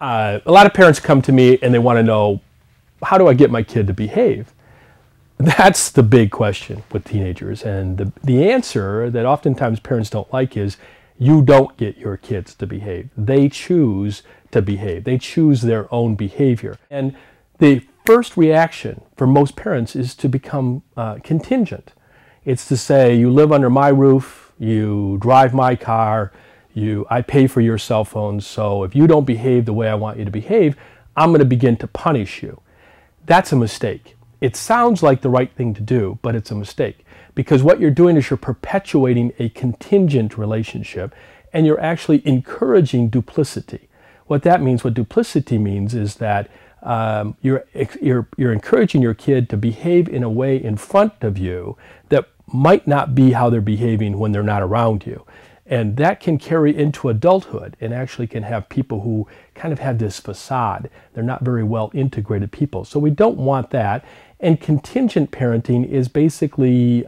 A lot of parents come to me and they want to know, how do I get my kid to behave? That's the big question with teenagers. And the answer that oftentimes parents don't like is, you don't get your kids to behave. They choose to behave. They choose their own behavior. And the first reaction for most parents is to become contingent. It's to say, you live under my roof, you drive my car, I pay for your cell phone, so if you don't behave the way I want you to behave, I'm going to begin to punish you. That's a mistake. It sounds like the right thing to do, but it's a mistake. Because what you're doing is you're perpetuating a contingent relationship, and you're actually encouraging duplicity. What that means, what duplicity means, is that you're encouraging your kid to behave in a way in front of you that might not be how they're behaving when they're not around you. And that can carry into adulthood and actually can have people who kind of have this facade. They're not very well integrated people. So we don't want that. And contingent parenting is basically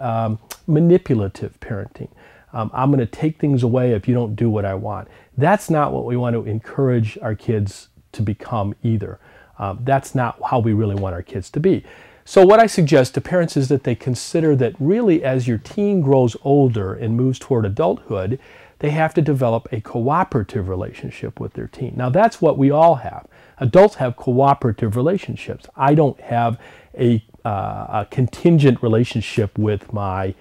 manipulative parenting. I'm going to take things away if you don't do what I want. That's not what we want to encourage our kids to become either. That's not how we really want our kids to be. So what I suggest to parents is that they consider that really as your teen grows older and moves toward adulthood, they have to develop a cooperative relationship with their teen. Now that's what we all have. Adults have cooperative relationships. I don't have a contingent relationship with my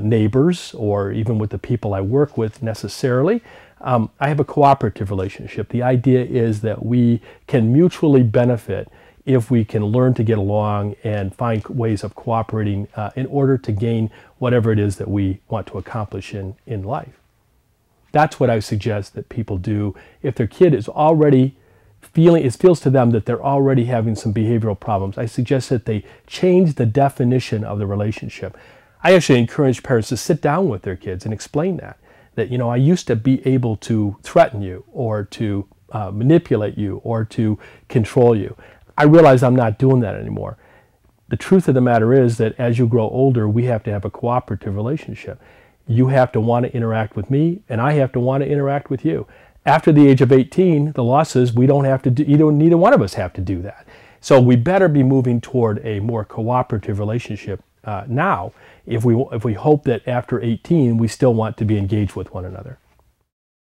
neighbors or even with the people I work with necessarily. I have a cooperative relationship. The idea is that we can mutually benefit if we can learn to get along and find ways of cooperating in order to gain whatever it is that we want to accomplish in life. That's what I suggest that people do. If their kid is already it feels to them that they're already having some behavioral problems, I suggest that they change the definition of the relationship. I actually encourage parents to sit down with their kids and explain that, you know, I used to be able to threaten you or to manipulate you or to control you. I realize I'm not doing that anymore. The truth of the matter is that as you grow older, we have to have a cooperative relationship. You have to want to interact with me, and I have to want to interact with you. After the age of 18, the law says we don't have to do, neither one of us have to do that. So we better be moving toward a more cooperative relationship now if we hope that after 18 we still want to be engaged with one another.